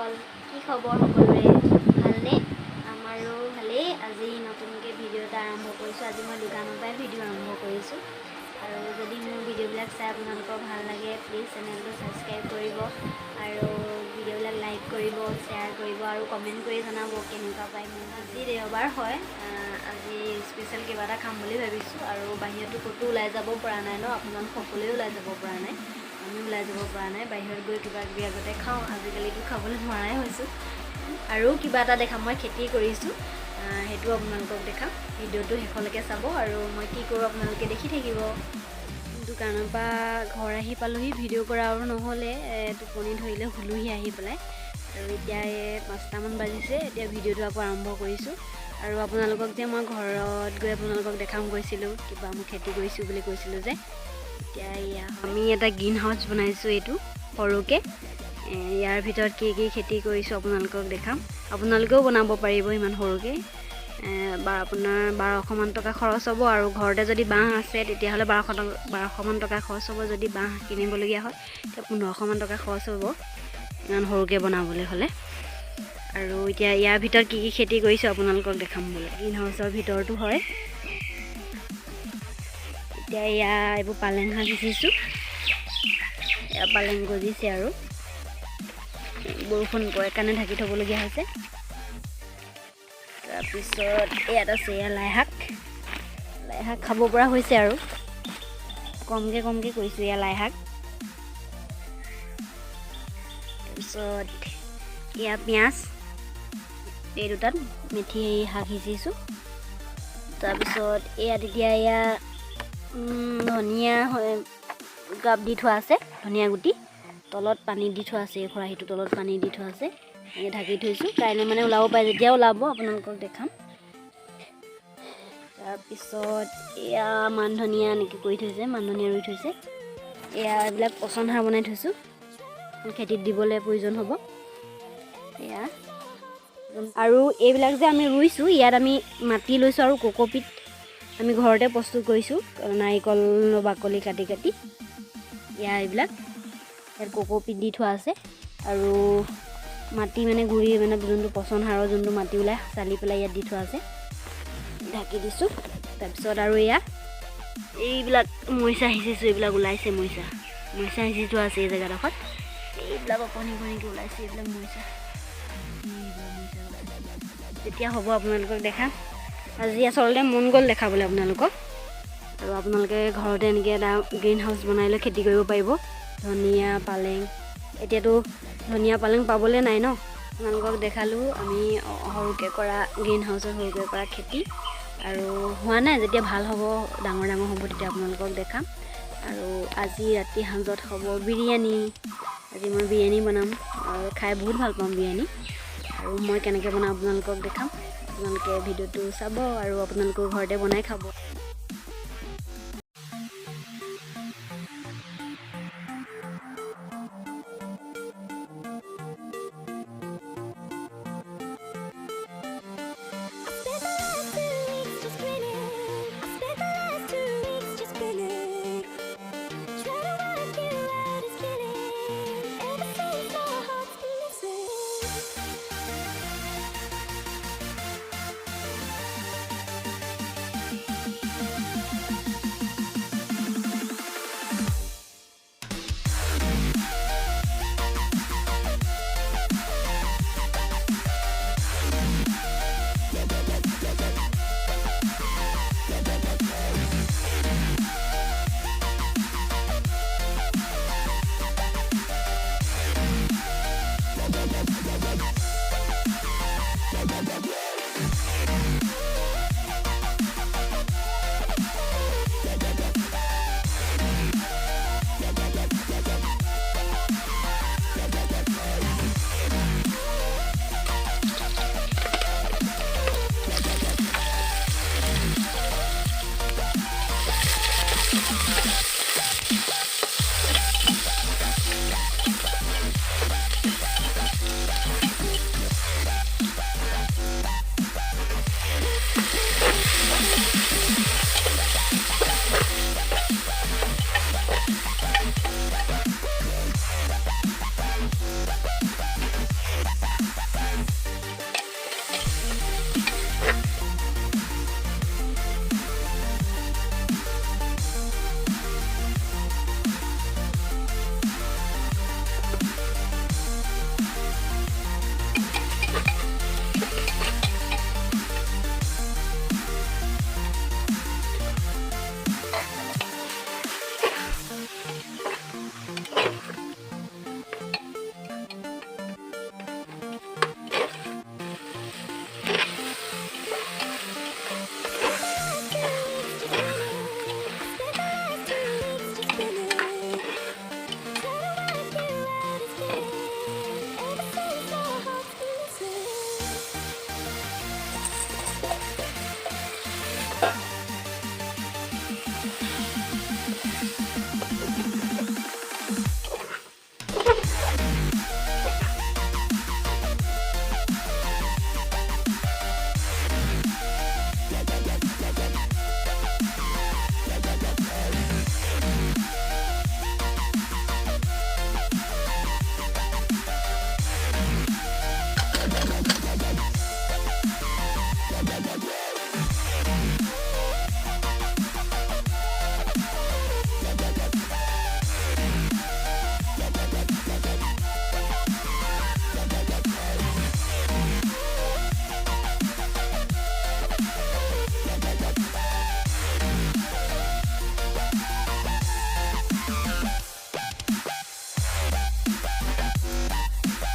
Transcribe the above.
সকল কি খবৰ সকলোৰে ভালনে আমাৰো ভালেই আজি নতুনকৈ ভিডিঅ' এটা আৰম্ভ কৰিছোঁ আজি মই দোকানৰ পৰাই ভিডিঅ' আৰম্ভ কৰিছোঁ আৰু যদি মোৰ ভিডিঅ'বিলাক চাই আপোনালোকৰ ভাল লাগে প্লিজ চেনেলটো ছাবস্ক্ৰাইব কৰিব আৰু ভিডিঅ'বিলাক লাইক কৰিব শ্বেয়াৰ কৰিব আৰু কমেণ্ট কৰি জনাব কেনেকুৱা পায় মোৰ আজি দেওবাৰ হয় আজি স্পেচিয়েল কিবা এটা খাম বুলি ভাবিছোঁ আৰু বাহিৰতো ক'তো ওলাই যাব পৰা নাই ন আপোনালোক সকলোৱে ওলাই যাব পৰা নাই আমি ওলাই যাব পৰা নাই বাহিৰত গৈ কিবা কিবি আগতে খাওঁ আজিকালিতো খাবলৈ নোৱাৰাই হৈছোঁ আৰু কিবা এটা দেখাম মই খেতি কৰিছোঁ সেইটো আপোনালোকক দেখাম ভিডিঅ'টো শেষলৈকে চাব আৰু মই কি কৰোঁ আপোনালোকে দেখি থাকিব দোকানৰ পৰা ঘৰ আহি পালোহি ভিডিঅ' কৰা আৰু নহ'লে টোপনি ধৰিলে শুলোহি আহি পেলাই আৰু এতিয়া 5টামান বাজিছে এতিয়া ভিডিঅ'টো আকৌ আৰম্ভ কৰিছোঁ আৰু আপোনালোকক যে মই ঘৰত গৈ আপোনালোকক দেখাম গৈছিলোঁ কিবা মই খেতি কৰিছোঁ বুলি কৈছিলোঁ যে এতিয়া আমি এটা গ্ৰীণ হাউচ বনাইছোঁ এইটো সৰুকৈ ইয়াৰ ভিতৰত কি কি খেতি কৰিছোঁ আপোনালোকক দেখাম আপোনালোকেও বনাব পাৰিব ইমান সৰুকৈ আপোনাৰ 1200মান টকা খৰচ হ'ব আৰু ঘৰতে যদি বাঁহ আছে তেতিয়াহ'লে 1200মান টকা খৰচ হ'ব যদি বাঁহ কিনিবলগীয়া হয় তেতিয়া 1500মান টকা খৰচ হ'ব ইমান সৰুকৈ বনাবলৈ হ'লে আৰু এতিয়া ইয়াৰ ভিতৰত কি কি খেতি কৰিছোঁ আপোনালোকক দেখাম বোলে গ্ৰীণ হাউচৰ ভিতৰতো হয় এতিয়া এইবোৰ পালেং শাক সিঁচিছোঁ পালেং গজিছে আৰু বৰষুণ পৰে কাৰণে ঢাকি থ'বলগীয়া হৈছে তাৰপিছত ইয়াত আছে লাই শাক খাব পৰা হৈছে আৰু কমকৈ কৰিছোঁ লাই শাক তাৰপিছত পিঁয়াজ এই দুটাত মেথি শাক সিঁচিছোঁ তাৰপিছত এতিয়া ধনিয়া গাপ দি থোৱা আছে ধনিয়া গুটি তলত পানী দি থোৱা আছে এই খৰাহিটোৰ তলত পানী দি থোৱা আছে এনেকৈ ঢাকি থৈছোঁ কাইলৈ মানে ওলাব পাৰে যেতিয়া ওলাব আপোনালোকক দেখাম তাৰপিছত মান ধনিয়া এনেকৈ কৰি থৈছে মান ধনিয়া ৰুই থৈছে এইবিলাক পচন সাৰ বনাই থৈছোঁ খেতিত দিবলৈ প্ৰয়োজন হ'ব আৰু এইবিলাক যে আমি ৰুইছোঁ ইয়াত আমি মাটি লৈছোঁ আৰু কোকোপিট আমি ঘৰতে প্ৰস্তুত কৰিছোঁ নাৰিকলৰ বাকলি কাটি এইবিলাক ইয়াত কোকোপিট দি থোৱা আছে আৰু মাটি মানে গুড়ি মানে যোনটো পচন সাৰৰ যোনটো মাটি ওলাই চালি পেলাই ইয়াত দি থোৱা আছে ঢাকি দিছোঁ তাৰপিছত আৰু এইবিলাক মৰিচা সিঁচিছোঁ এইবিলাক ওলাইছে মৰিচা সিঁচি থোৱা আছে এই জেগাডোখৰত এইবিলাক অকণিকৈ ওলাইছে এইবিলাক মৰিচা তেতিয়া হ'ব আপোনালোকক দেখাম আজি আচলতে মন গ'ল দেখাবলৈ আপোনালোকক আৰু আপোনালোকে ঘৰতে এনেকৈ এটা গ্ৰীণ হাউচ বনাই লৈ খেতি কৰিব পাৰিব ধনিয়া পালেং এতিয়াতো ধনিয়া পালেং পাবলৈ নাই ন আপোনালোকক দেখালোঁ আমি সৰুকৈ কৰা গ্ৰীণ হাউচৰ সৰুকৈ কৰা খেতি আৰু হোৱা নাই যেতিয়া ভাল হ'ব ডাঙৰ হ'ব তেতিয়া আপোনালোকক দেখাম আৰু আজি ৰাতি সাঁজত হ'ব বিৰিয়ানী আজি মই বিৰিয়ানী বনাম আৰু খাই বহুত ভাল পাওঁ বিৰিয়ানী আৰু মই কেনেকৈ বনাওঁ আপোনালোকক দেখাম আপোনালোকে ভিডিঅ'টো চাব আৰু আপোনালোকেও ঘৰতে বনাই খাব